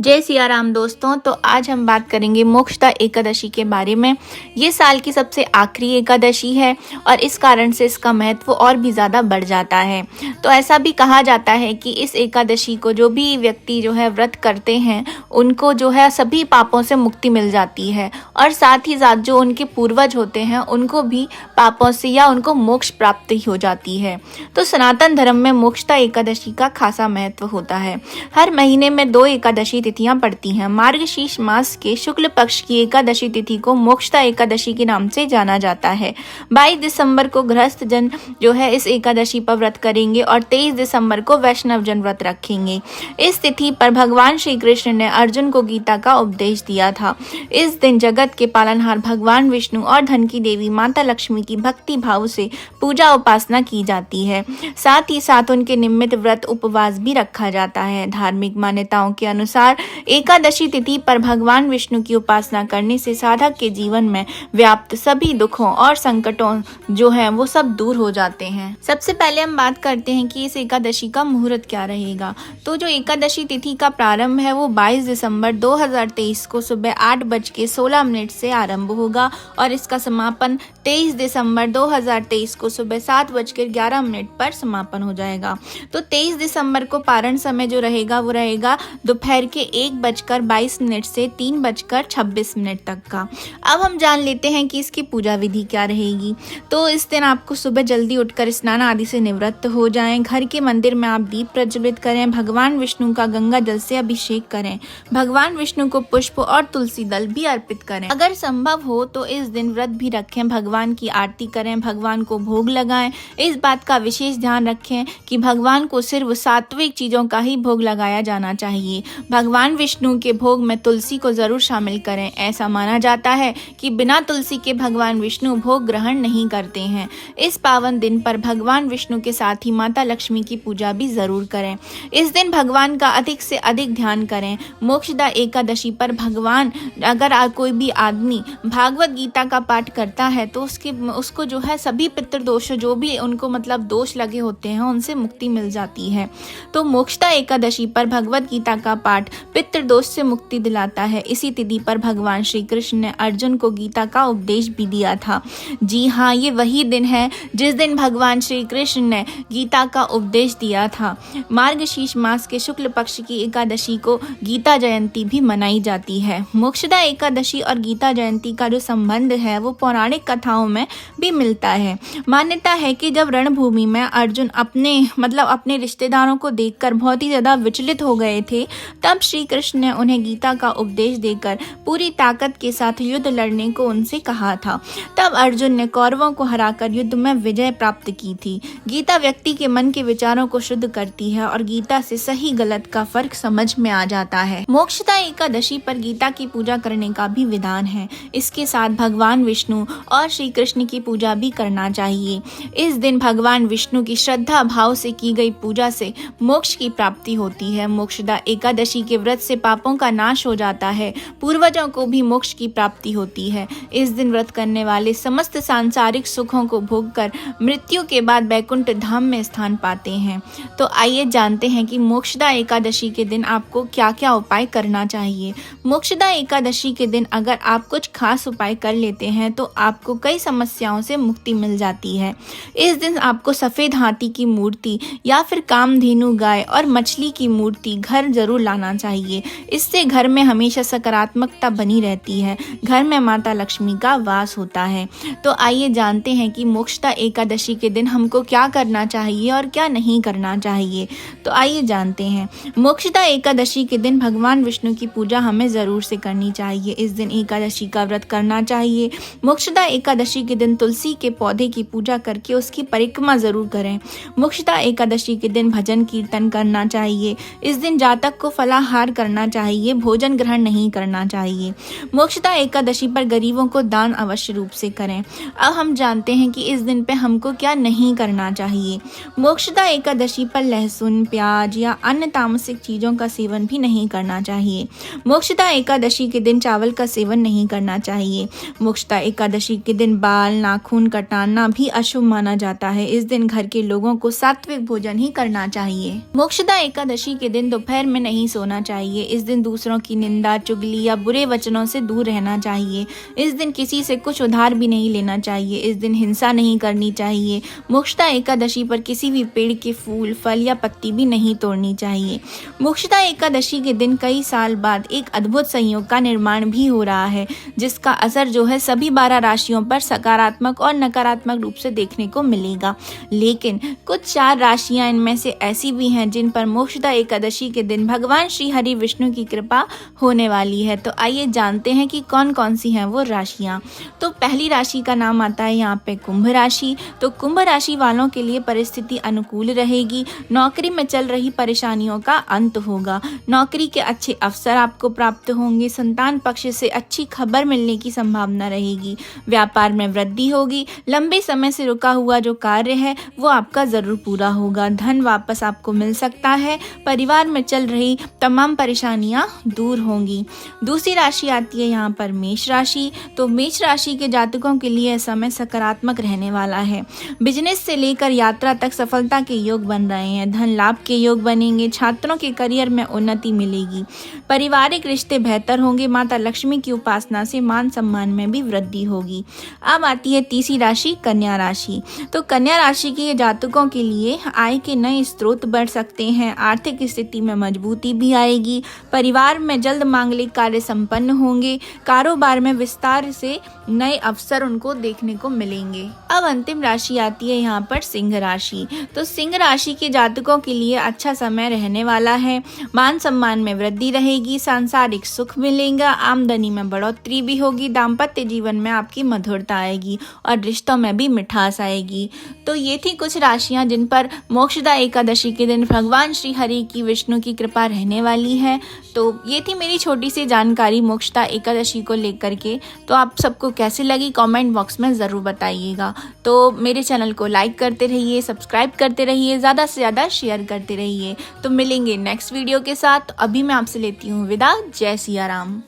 जय सिया राम दोस्तों। तो आज हम बात करेंगे मोक्षदा एकादशी के बारे में। ये साल की सबसे आखिरी एकादशी है और इस कारण से इसका महत्व और भी ज़्यादा बढ़ जाता है। तो ऐसा भी कहा जाता है कि इस एकादशी को जो भी व्यक्ति व्रत करते हैं उनको सभी पापों से मुक्ति मिल जाती है और साथ ही साथ जो उनके पूर्वज होते हैं उनको भी पापों से या उनको मोक्ष प्राप्ति हो जाती है। तो सनातन धर्म में मोक्षदा एकादशी का खासा महत्व होता है। हर महीने में 2 एकादशी तिथियां पड़ती हैं। मार्गशीर्ष मास के शुक्ल पक्ष की एकादशी तिथि को मोक्षदा एकादशी के नाम से जाना जाता है। 22 दिसंबर को गृहस्थ जन इस एकादशी पर व्रत करेंगे और 23 दिसंबर को वैष्णव जन व्रत रखेंगे। इस तिथि पर भगवान श्री कृष्ण ने अर्जुन को गीता का उपदेश दिया था। इस दिन जगत के पालनहार भगवान विष्णु और धन की देवी माता लक्ष्मी की भक्ति भाव से पूजा उपासना की जाती है। साथ ही साथ उनके निमित्त व्रत उपवास भी रखा जाता है। धार्मिक मान्यताओं के अनुसार एकादशी तिथि पर भगवान विष्णु की उपासना करने से साधक के जीवन में व्याप्त सभी दुखों और संकटों वो सब दूर हो जाते हैं। सबसे पहले हम बात करते हैं कि इस एकादशी का मुहूर्त क्या रहेगा। तो जो एकादशी तिथि का प्रारंभ है वो 22 दिसंबर 2023 को सुबह 8:16 से आरंभ होगा और इसका समापन 23 दिसंबर 2023 को सुबह 7:11 पर समापन हो जाएगा। तो 23 दिसंबर को पारण समय जो रहेगा वो रहेगा दोपहर के 1:22 से 3:26 तक का। अब हम जान लेते हैं कि इसकी पूजा विधि क्या रहेगी। तो इस दिन आपको सुबह जल्दी उठकर स्नान आदि से निवृत्त हो जाएं। घर के मंदिर में आप दीप प्रज्वलित करें। भगवान विष्णु का गंगा जल से अभिषेक करें। भगवान विष्णु को पुष्प और तुलसी दल भी अर्पित करें। अगर संभव हो तो इस दिन व्रत भी रखें। भगवान की आरती करें, भगवान को भोग लगाएं। इस बात का विशेष ध्यान रखें कि भगवान को सिर्फ सात्विक चीजों का ही भोग लगाया जाना चाहिए। भगवान विष्णु के भोग में तुलसी को जरूर शामिल करें। ऐसा माना जाता है कि बिना तुलसी के भगवान विष्णु भोग ग्रहण नहीं करते हैं। इस पावन दिन पर भगवान विष्णु के साथ ही माता लक्ष्मी की पूजा भी जरूर करें। इस दिन भगवान का अधिक से अधिक ध्यान करें। मोक्षदा एकादशी पर अगर कोई भी आदमी भागवत गीता का पाठ करता है तो उसको सभी पितृदोष जो भी उनको दोष लगे होते हैं उनसे मुक्ति मिल जाती है। तो मोक्षदा एकादशी पर भगवत गीता का पाठ पितृदोष से मुक्ति दिलाता है। इसी तिथि पर भगवान श्री कृष्ण ने अर्जुन को गीता का उपदेश भी दिया था। जी हाँ, ये वही दिन है जिस दिन भगवान श्री कृष्ण ने गीता का उपदेश दिया था। मार्गशीर्ष मास के शुक्ल पक्ष की एकादशी को गीता जयंती भी मनाई जाती है। मोक्षदा एकादशी और गीता जयंती का जो संबंध है वो पौराणिक कथाओं में भी मिलता है। मान्यता है कि जब रणभूमि में अर्जुन अपने रिश्तेदारों को देखकर बहुत ही ज्यादा विचलित हो गए थे, तब श्री कृष्ण ने उन्हें गीता का उपदेश देकर पूरी ताकत के साथ युद्ध लड़ने को उनसे कहा था। तब अर्जुन ने कौरवों को हराकर युद्ध में विजय प्राप्त की थी। गीता व्यक्ति के मन के विचारों को शुद्ध करती है और गीता से सही गलत का फर्क समझ में आ जाता है। मोक्षदा एकादशी पर गीता की पूजा करने का भी विधान है। इसके साथ भगवान विष्णु और श्री कृष्ण की पूजा भी करना चाहिए। इस दिन भगवान विष्णु की श्रद्धा भाव से की गई पूजा से मोक्ष की प्राप्ति होती है। मोक्षदा एकादशी के व्रत से पापों का नाश हो जाता है। पूर्वजों को भी मोक्ष की प्राप्ति होती है। इस दिन व्रत करने वाले समस्त सांसारिक सुखों को भोगकर मृत्यु के बाद वैकुंठ धाम में स्थान पाते हैं। तो आइए जानते हैं कि मोक्षदा एकादशी के दिन आपको क्या क्या उपाय करना चाहिए। मोक्षदा एकादशी के दिन अगर आप कुछ खास उपाय कर लेते हैं तो आपको कई समस्याओं से मुक्ति मिल जाती है। इस दिन आपको सफेद हाथी की मूर्ति या फिर कामधेनु गाय और मछली की मूर्ति घर जरूर लाना चाहिए। इससे घर में हमेशा सकारात्मकता बनी रहती है। घर में माता लक्ष्मी का वास होता है। तो आइए जानते हैं कि मोक्षदा एकादशी के दिन हमको क्या करना चाहिए और क्या नहीं करना चाहिए। तो आइए जानते हैं। मोक्षदा एकादशी के दिन भगवान विष्णु की पूजा हमें जरूर से करनी चाहिए। इस दिन एकादशी का व्रत करना चाहिए। मोक्षदा एकादशी के दिन तुलसी के पौधे की पूजा करके उसकी परिक्रमा जरूर करें। मोक्षदा एकादशी के दिन भजन कीर्तन करना चाहिए। इस दिन जातक को फलाहार करना चाहिए, भोजन ग्रहण नहीं करना चाहिए। मोक्षदा एकादशी पर गरीबों को दान अवश्य रूप से करें। अब हम जानते हैं कि इस दिन पे हमको क्या नहीं करना चाहिए। मोक्षदा एकादशी पर लहसुन, प्याज या अन्य तामसिक चीजों का सेवन भी नहीं करना करना चाहिए। मोक्षदा एकादशी के दिन चावल का सेवन नहीं करना चाहिए। मोक्षदा एकादशी के दिन बाल नाखून कटाना भी अशुभ माना जाता है। इस दिन घर के लोगों को सात्विक भोजन ही करना चाहिए। मोक्षदा एकादशी के दिन दोपहर में नहीं सोना चाहिए। इस दिन दूसरों की निंदा चुगली या बुरे वचनों से दूर रहना चाहिए। इस दिन किसी से कुछ उधार भी नहीं लेना चाहिए। इस दिन हिंसा नहीं करनी चाहिए। मोक्षदा एकादशी पर किसी भी पेड़ के फूल फल या पत्ती भी नहीं तोड़नी चाहिए। मोक्षदा एकादशी के दिन कई साल बाद एक अद्भुत संयोग का निर्माण भी हो रहा है, जिसका असर जो है सभी 12 राशियों पर सकारात्मक और नकारात्मक रूप से देखने को मिलेगा। लेकिन कुछ 4 राशियां इनमें से ऐसी भी हैं जिन पर मोक्षदा एकादशी के दिन भगवान श्री हरि विष्णु की कृपा होने वाली है। तो आइए जानते हैं कि कौन कौन सी हैं वो राशियां। तो पहली राशि का नाम आता है यहाँ पे कुंभ राशि। तो कुंभ राशि वालों के लिए परिस्थिति अनुकूल रहेगी। नौकरी में चल रही परेशानियों का अंत होगा। नौकरी के अच्छे अवसर आपको प्राप्त होंगे। संतान पक्ष से अच्छी खबर मिलने की संभावना रहेगी। व्यापार में वृद्धि होगी। लंबे समय से रुका हुआ जो कार्य है वो आपका जरूर पूरा होगा। धन वापस आपको मिल सकता है। परिवार में चल रही तमाम परेशानियां दूर होंगी। दूसरी राशि आती है यहाँ पर मेष राशि। तो मेष राशि के जातकों के लिए समय सकारात्मक रहने वाला है। बिजनेस से लेकर यात्रा तक सफलता के योग बन रहे हैं। धन लाभ के योग बनेंगे। छात्रों के करियर में उन्नति मिलेगी। पारिवारिक रिश्ते बेहतर होंगे। माता लक्ष्मी की उपासना से मान सम्मान में भी वृद्धि होगी। अब आती है तीसरी राशि कन्या राशि। तो कन्या राशि के जातकों के लिए आय के नए स्रोत बढ़ सकते हैं। आर्थिक स्थिति में मजबूती भी आएगी। परिवार में जल्द मांगलिक कार्य संपन्न होंगे। कारोबार में विस्तार से नए अवसर उनको देखने को मिलेंगे। अब अंतिम राशि आती है यहाँ पर सिंह राशि। तो सिंह राशि के जातकों के लिए अच्छा समय रहने वाला है। मान सम्मान में वृद्धि रहेगी। सांसारिक सुख मिलेगा। आमदनी में बढ़ोतरी भी होगी। दाम्पत्य जीवन में आपकी मधुरता आएगी और रिश्तों में भी मिठास आएगी। तो ये थी कुछ राशियां जिन पर मोक्षदा एकादशी के दिन भगवान श्री हरि की विष्णु की कृपा रहने वाली है। तो ये थी मेरी छोटी सी जानकारी मोक्षदा एकादशी को लेकर के। तो आप सबको कैसे लगी कमेंट बॉक्स में ज़रूर बताइएगा। तो मेरे चैनल को लाइक करते रहिए, सब्सक्राइब करते रहिए, ज़्यादा से ज़्यादा शेयर करते रहिए। तो मिलेंगे नेक्स्ट वीडियो के साथ। अभी मैं आपसे लेती हूँ विदा। जय सिया राम।